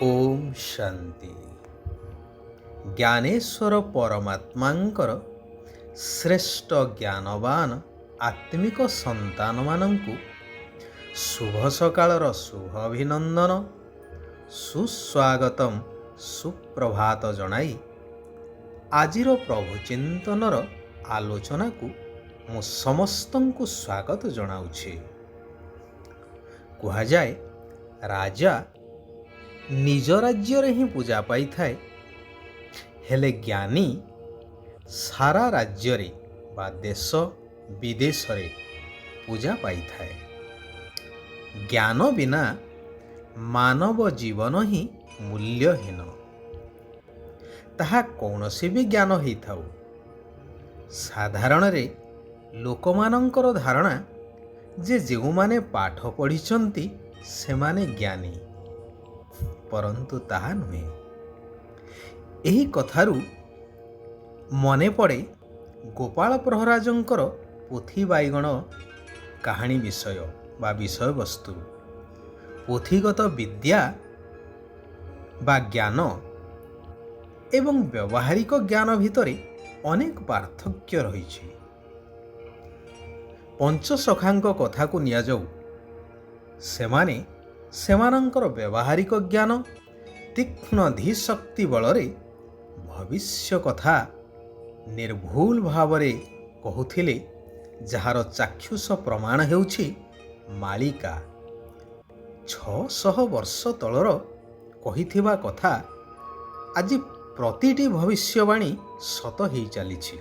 ଓମ୍ ଶାନ୍ତି। ଜ୍ଞାନେଶ୍ୱର ପରମାତ୍ମାଙ୍କର ଶ୍ରେଷ୍ଠ ଜ୍ଞାନବାନ ଆତ୍ମିକ ସନ୍ତାନମାନଙ୍କୁ ଶୁଭ ସକାଳର ଶୁଭ ଅଭିନନ୍ଦନ, ସୁସ୍ୱାଗତମ, ସୁପ୍ରଭାତ ଜଣାଇ ଆଜିର ପ୍ରଭୁ ଚିନ୍ତନର ଆଲୋଚନାକୁ ମୁଁ ସମସ୍ତଙ୍କୁ ସ୍ୱାଗତ ଜଣାଉଛି। କୁହାଯାଏ, ରାଜା ନିଜ ରାଜ୍ୟରେ ହିଁ ପୂଜା ପାଇଥାଏ, ହେଲେ ଜ୍ଞାନୀ ସାରା ରାଜ୍ୟରେ ବା ଦେଶ ବିଦେଶରେ ପୂଜା ପାଇଥାଏ। ଜ୍ଞାନ ବିନା ମାନବ ଜୀବନ ହିଁ ମୂଲ୍ୟହୀନ। ତାହା କୌଣସି ବି ଜ୍ଞାନ ହେଇଥାଉ। ସାଧାରଣରେ ଲୋକମାନଙ୍କର ଧାରଣା ଯେ ଯେଉଁମାନେ ପାଠ ପଢ଼ିଛନ୍ତି ସେମାନେ ଜ୍ଞାନୀ, ପରନ୍ତୁ ତାହା ନୁହେଁ। ଏହି କଥାରୁ ମନେ ପଡ଼େ ଗୋପାଳ ପ୍ରହରାଜଙ୍କର ପୋଥି ବାଇଗଣ କାହାଣୀ ବିଷୟ ବା ବିଷୟବସ୍ତୁ। ପୋଥିଗତ ବିଦ୍ୟା ବା ଜ୍ଞାନ ଏବଂ ବ୍ୟବହାରିକ ଜ୍ଞାନ ଭିତରେ ଅନେକ ପାର୍ଥକ୍ୟ ରହିଛି। ପଞ୍ଚସଖାଙ୍କ କଥାକୁ ନିଆଯାଉ, ସେମାନେ ସେମାନଙ୍କର ବ୍ୟବହାରିକ ଜ୍ଞାନ ତୀକ୍ଷ୍ଣ ଧୀଶକ୍ତି ବଳରେ ଭବିଷ୍ୟ କଥା ନିର୍ଭୁଲ ଭାବରେ କହୁଥିଲେ, ଯାହାର ଚାକ୍ଷୁଷ ପ୍ରମାଣ ହେଉଛି ମାଳିକା 600 ବର୍ଷ ତଳର କହିଥିବା କଥା ଆଜି ପ୍ରତିଟି ଭବିଷ୍ୟବାଣୀ ସତ ହେଇ ଚାଲିଛି।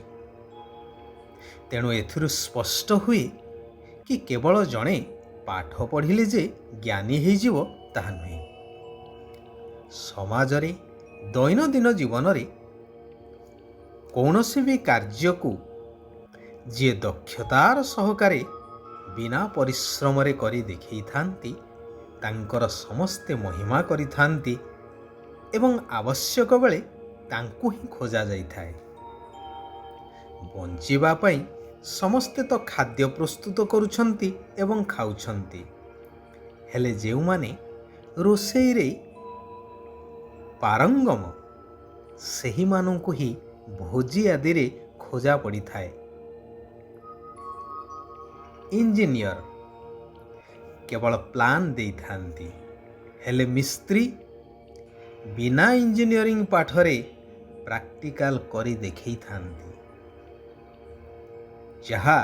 ତେଣୁ ଏଥିରୁ ସ୍ପଷ୍ଟ ହୁଏ କି କେବଳ ଜଣେ ପାଠ ପଢ଼ିଲେ ଯେ ଜ୍ଞାନୀ ହେଇଯିବ ତାହା ନୁହେଁ। ସମାଜରେ ଦୈନନ୍ଦିନ ଜୀବନରେ କୌଣସି ବି କାର୍ଯ୍ୟକୁ ଯିଏ ଦକ୍ଷତାର ସହକାରେ ବିନା ପରିଶ୍ରମରେ କରି ଦେଖେଇଥାନ୍ତି, ତାଙ୍କର ସମସ୍ତେ ମହିମା କରିଥାନ୍ତି ଏବଂ ଆବଶ୍ୟକ ବେଳେ ତାଙ୍କୁ ହିଁ ଖୋଜା ଯାଇଥାଏ। ବଞ୍ଚିବା ପାଇଁ ସମସ୍ତେ ତ ଖାଦ୍ୟ ପ୍ରସ୍ତୁତ କରୁଛନ୍ତି ଏବଂ ଖାଉଛନ୍ତି, ହେଲେ ଯେଉଁମାନେ ରୋଷେଇରେ ପାରଙ୍ଗମ ସେହିମାନଙ୍କୁ ହିଁ ଭୋଜି ଆଦିରେ ଖୋଜା ପଡ଼ିଥାଏ। ଇଞ୍ଜିନିୟର କେବଳ ପ୍ଲାନ୍ ଦେଇଥାନ୍ତି, ହେଲେ ମିସ୍ତ୍ରୀ ବିନା ଇଞ୍ଜିନିୟରିଂ ପାଠରେ ପ୍ରାକ୍ଟିକାଲ କରି ଦେଖେଇଥାନ୍ତି, ଯାହା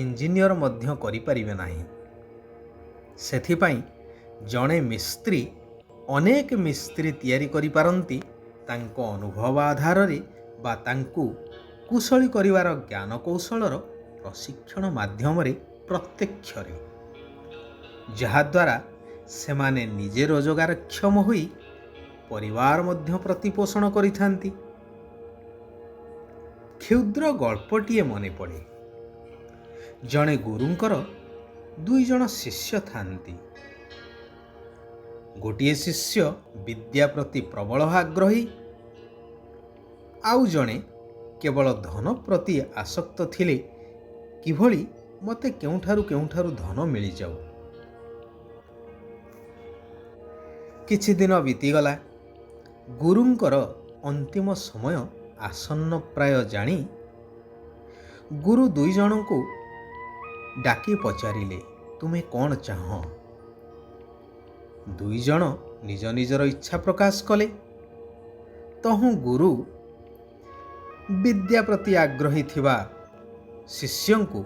ଇଞ୍ଜିନିୟର ମଧ୍ୟ କରିପାରିବେ ନାହିଁ। ସେଥିପାଇଁ ଜଣେ ମିସ୍ତ୍ରୀ ଅନେକ ମିସ୍ତ୍ରୀ ତିଆରି କରିପାରନ୍ତି ତାଙ୍କ ଅନୁଭବ ଆଧାରରେ ବା ତାଙ୍କୁ କୁଶଳୀ କରିବାର ଜ୍ଞାନ କୌଶଳର ପ୍ରଶିକ୍ଷଣ ମାଧ୍ୟମରେ ପ୍ରତ୍ୟକ୍ଷରେ, ଯାହାଦ୍ୱାରା ସେମାନେ ନିଜେ ରୋଜଗାରକ୍ଷମ ହୋଇ ପରିବାର ମଧ୍ୟ ପ୍ରତିପୋଷଣ କରିଥାନ୍ତି। କ୍ଷୁଦ୍ର ଗଳ୍ପଟିଏ ମନେ ପଡ଼େ। ଜଣେ ଗୁରୁଙ୍କର 2 ଜଣ ଶିଷ୍ୟ ଥାନ୍ତି। ଗୋଟିଏ ଶିଷ୍ୟ ବିଦ୍ୟା ପ୍ରତି ପ୍ରବଳ ଆଗ୍ରହୀ, ଆଉ ଜଣେ କେବଳ ଧନ ପ୍ରତି ଆସକ୍ତ ଥିଲେ, କିଭଳି ମୋତେ କେଉଁଠାରୁ ଧନ ମିଳିଯାଉ। କିଛି ଦିନ ବିତିଗଲା। ଗୁରୁଙ୍କର ଅନ୍ତିମ ସମୟ ଆସନ୍ନ ପ୍ରାୟ ଜାଣି ଗୁରୁ 2 ଜଣଙ୍କୁ ଡାକି ପଚାରିଲେ, ତୁମେ କ'ଣ ଚାହଁ? 2 ଜଣ ନିଜ ନିଜର ଇଚ୍ଛା ପ୍ରକାଶ କଲେ। ତହୁଁ ଗୁରୁ ବିଦ୍ୟା ପ୍ରତି ଆଗ୍ରହୀ ଥିବା ଶିଷ୍ୟଙ୍କୁ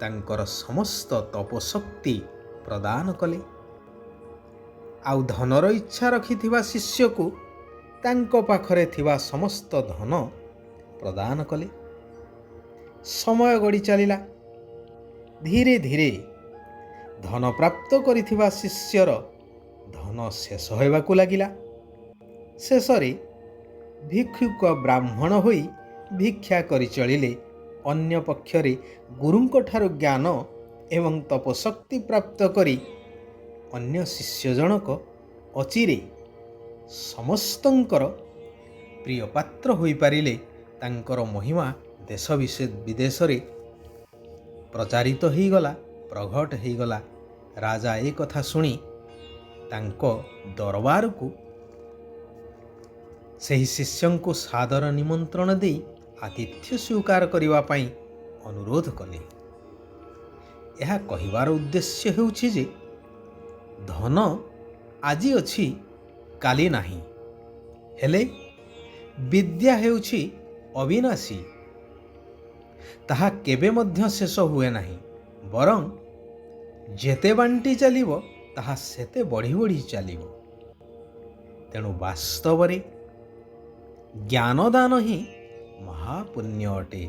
ତାଙ୍କର ସମସ୍ତ ତପଶକ୍ତି ପ୍ରଦାନ କଲେ, ଆଉ ଧନର ଇଚ୍ଛା ରଖିଥିବା ଶିଷ୍ୟକୁ ତାଙ୍କ ପାଖରେ ଥିବା ସମସ୍ତ ଧନ ପ୍ରଦାନ କଲେ। ସମୟ ଗଡ଼ି ଚାଲିଲା। ଧୀରେ ଧୀରେ ଧନ ପ୍ରାପ୍ତ କରିଥିବା ଶିଷ୍ୟର ଧନ ଶେଷ ହେବାକୁ ଲାଗିଲା। ଶେଷରେ ଭିକ୍ଷୁକ ବ୍ରାହ୍ମଣ ହୋଇ ଭିକ୍ଷା କରି ଚଳିଲେ। ଅନ୍ୟ ପକ୍ଷରେ ଗୁରୁଙ୍କ ଠାରୁ ଜ୍ଞାନ ଏବଂ ତପଶକ୍ତି ପ୍ରାପ୍ତ କରି ଅନ୍ୟ ଶିଷ୍ୟ ଜଣକ ଅଚିରେ ସମସ୍ତଙ୍କର ପ୍ରିୟ ପାତ୍ର ହୋଇପାରିଲେ। ତାଙ୍କର ମହିମା ଦେଶ ବିଦେଶରେ ପ୍ରଚାରିତ ହୋଇଗଲା, ପ୍ରଘଟ ହୋଇଗଲା। ରାଜା ଏ କଥା ଶୁଣି ତାଙ୍କ ଦରବାରକୁ ସେହି ଶିଷ୍ୟଙ୍କୁ ସାଦର ନିମନ୍ତ୍ରଣ ଦେଇ ଆତିଥ୍ୟ ସ୍ୱୀକାର କରିବା ପାଇଁ ଅନୁରୋଧ କଲେ। ଏହା କହିବାର ଉଦ୍ଦେଶ୍ୟ ହେଉଛି ଯେ ଧନ ଆଜି ଅଛି କାଲି ନାହିଁ, ହେଲେ ବିଦ୍ୟା ହେଉଛି ଅବିନାଶୀ। ତାହା କେବେ ମଧ୍ୟ ଶେଷ ହୁଏ ନାହିଁ, ବରଂ ଯେତେ ବାଣ୍ଟି ଚାଲିବ ତାହା ସେତେ ବଢ଼ି ବଢ଼ି ଚାଲିବ। ତେଣୁ ବାସ୍ତବରେ ଜ୍ଞାନଦାନ ହିଁ ମହାପୁଣ୍ୟ ଅଟେ।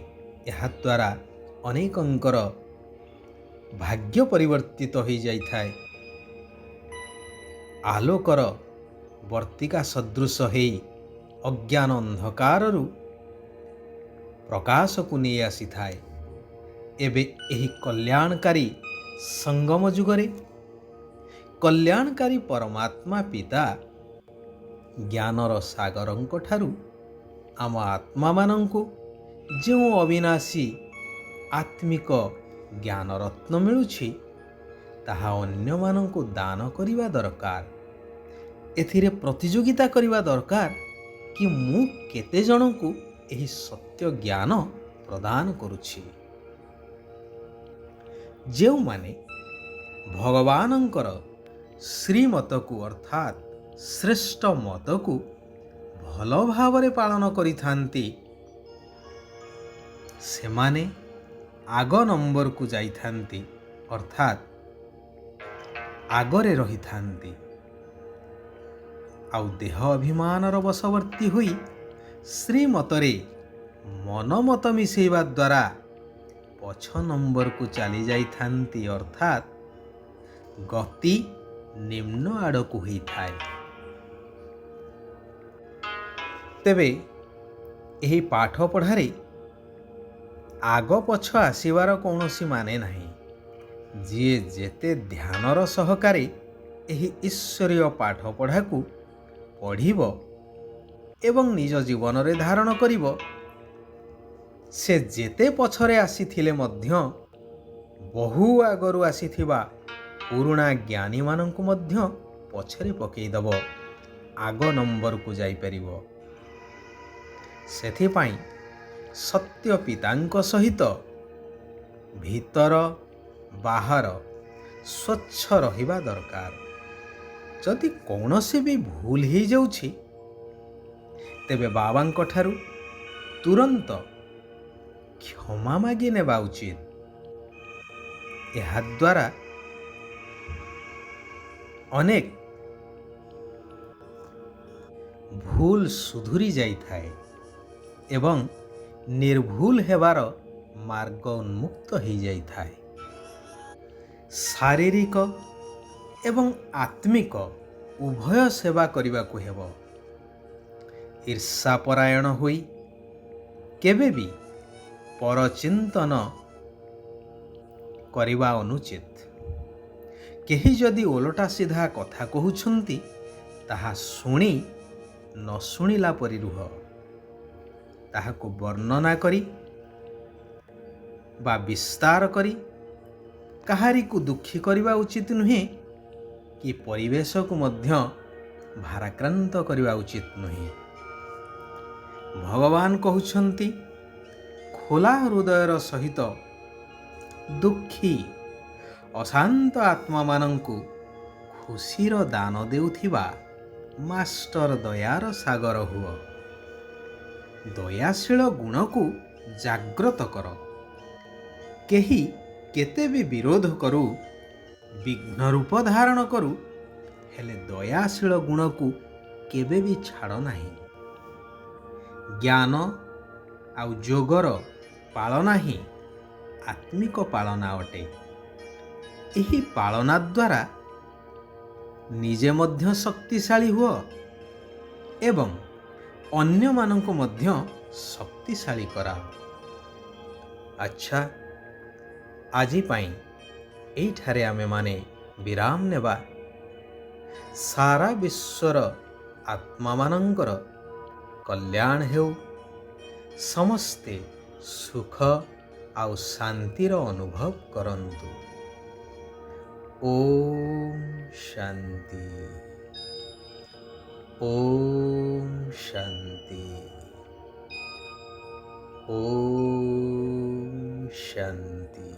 ଏହାଦ୍ୱାରା ଅନେକଙ୍କର ଭାଗ୍ୟ ପରିବର୍ତ୍ତିତ ହୋଇଯାଇଥାଏ। ଆଲୋକର ବର୍ତ୍ତିକା ସଦୃଶ ହେଇ ଅଜ୍ଞାନ ଅନ୍ଧକାରରୁ ପ୍ରକାଶକୁ ନେଇ ଆସିଥାଏ। ଏବେ ଏହି କଲ୍ୟାଣକାରୀ ସଙ୍ଗମ ଯୁଗରେ କଲ୍ୟାଣକାରୀ ପରମାତ୍ମା ପିତା ଜ୍ଞାନର ସାଗରଙ୍କ ଠାରୁ ଆମ ଆତ୍ମାମାନଙ୍କୁ ଯେଉଁ ଅବିନାଶୀ ଆତ୍ମିକ ଜ୍ଞାନରତ୍ନ ମିଳୁଛି, ତାହା ଅନ୍ୟମାନଙ୍କୁ ଦାନ କରିବା ଦରକାର। ଏଥିରେ ପ୍ରତିଯୋଗିତା କରିବା ଦରକାର କି ମୁଁ କେତେ ଜଣଙ୍କୁ ଏହି ସତ୍ୟ ଜ୍ଞାନ ପ୍ରଦାନ କରୁଛି। ଯେଉଁମାନେ ଭଗବାନଙ୍କର ଶ୍ରୀମତକୁ ଅର୍ଥାତ୍ ଶ୍ରେଷ୍ଠ ମତକୁ ଭଲ ଭାବରେ ପାଳନ କରିଥାନ୍ତି, ସେମାନେ ଆଗ ନମ୍ବରକୁ ଯାଇଥାନ୍ତି, ଅର୍ଥାତ୍ ଆଗରେ ରହିଥାନ୍ତି। ଆଉ ଦେହ ଅଭିମାନର ବଶବର୍ତ୍ତୀ ହୋଇ ଶ୍ରୀମତରେ ମନମତ ମିଶାଇବା ଦ୍ୱାରା ପଛ ନମ୍ବରକୁ ଚାଲି ଯାଇଥାନ୍ତି, ଅର୍ଥାତ୍ ଗତି ନିମ୍ନ ଆଡ଼କୁ ହୋଇଥାଏ। ତେବେ ଏହି ପାଠ ପଢ଼ାରେ ଆଗ ପଛ ଆସିବାର କୌଣସି ମାନେ ନାହିଁ। ଯିଏ ଯେତେ ଧ୍ୟାନର ସହକାରେ ଏହି ଈଶ୍ୱରୀୟ ପାଠ ପଢ଼ାକୁ ପଢ଼ିବ ଏବଂ ନିଜ ଜୀବନରେ ଧାରଣ କରିବ, ସେ ଯେତେ ପଛରେ ଆସିଥିଲେ ମଧ୍ୟ ବହୁ ଆଗରୁ ଆସିଥିବା ପୁରୁଣା ଜ୍ଞାନୀମାନଙ୍କୁ ମଧ୍ୟ ପଛରେ ପକାଇଦେବ, ଆଗ ନମ୍ବରକୁ ଯାଇପାରିବ। ସେଥିପାଇଁ ସତ୍ୟ ପିତାଙ୍କ ସହିତ ଭିତର ବାହାର ସ୍ୱଚ୍ଛ ରହିବା ଦରକାର। ଯଦି କୌଣସି ବି ଭୁଲ ହେଇଯାଉଛି, ତେବେ ବାବାଙ୍କ ଠାରୁ ତୁରନ୍ତ କ୍ଷମା ମାଗି ନେବା ଉଚିତ। ଏହାଦ୍ୱାରା ଅନେକ ଭୁଲ ସୁଧୁରି ଯାଇଥାଏ ଏବଂ ନିର୍ଭୁଲ ହେବାର ମାର୍ଗ ଉନ୍ମୁକ୍ତ ହୋଇଯାଇଥାଏ। ଶାରୀରିକ ଏବଂ ଆତ୍ମିକ ଉଭୟ ସେବା କରିବାକୁ ହେବ। ଈର୍ଷାପରାୟଣ ହୋଇ କେବେ ବି ପରଚିନ୍ତନ କରିବା ଅନୁଚିତ। କେହି ଯଦି ଓଲଟା ସିଧା କଥା କହୁଛନ୍ତି, ତାହା ଶୁଣି ନ ଶୁଣିଲା ପରି ରୁହ। ତାହାକୁ ବର୍ଣ୍ଣନା କରି ବା ବିସ୍ତାର କରି କାହାରିକୁ ଦୁଃଖୀ କରିବା ଉଚିତ ନୁହେଁ କି ପରିବେଶକୁ ମଧ୍ୟ ଭାରାକ୍ରାନ୍ତ କରିବା ଉଚିତ ନୁହେଁ। ଭଗବାନ କହୁଛନ୍ତି, ଖୋଲା ହୃଦୟର ସହିତ ଦୁଃଖୀ ଅଶାନ୍ତ ଆତ୍ମାମାନଙ୍କୁ ଖୁସିର ଦାନ ଦେଉଥିବା ମାଷ୍ଟର ଦୟାର ସାଗର ହୁଅ। ଦୟାଶୀଳ ଗୁଣକୁ ଜାଗ୍ରତ କର। କେହି କେତେ ବି ବିରୋଧ କରୁ, ବିଘ୍ନ ରୂପ ଧାରଣ କରୁ, ହେଲେ ଦୟାଶୀଳ ଗୁଣକୁ କେବେ ବି ଛାଡ଼ ନାହିଁ। ଜ୍ଞାନ ଆଉ ଯୋଗର ପାଳନା ହିଁ ଆତ୍ମିକ ପାଳନା ଅଟେ। ଏହି ପାଳନା ଦ୍ୱାରା ନିଜେ ମଧ୍ୟ ଶକ୍ତିଶାଳୀ ହୁଅ ଏବଂ ଅନ୍ୟମାନଙ୍କୁ ମଧ୍ୟ ଶକ୍ତିଶାଳୀ କରାଅ। ଆଚ୍ଛା, ଆଜି ପାଇଁ ଏଇଠାରେ ଆମେମାନେ ବିରାମ ନେବା। ସାରା ବିଶ୍ୱର ଆତ୍ମାମାନଙ୍କର କଲ୍ୟାଣ ହେଉ। ସମସ୍ତେ ସୁଖ ଆଉ ଶାନ୍ତିର ଅନୁଭବ କରନ୍ତୁ। ওম শান্তি, ওম শান্তি, ওম শান্তি।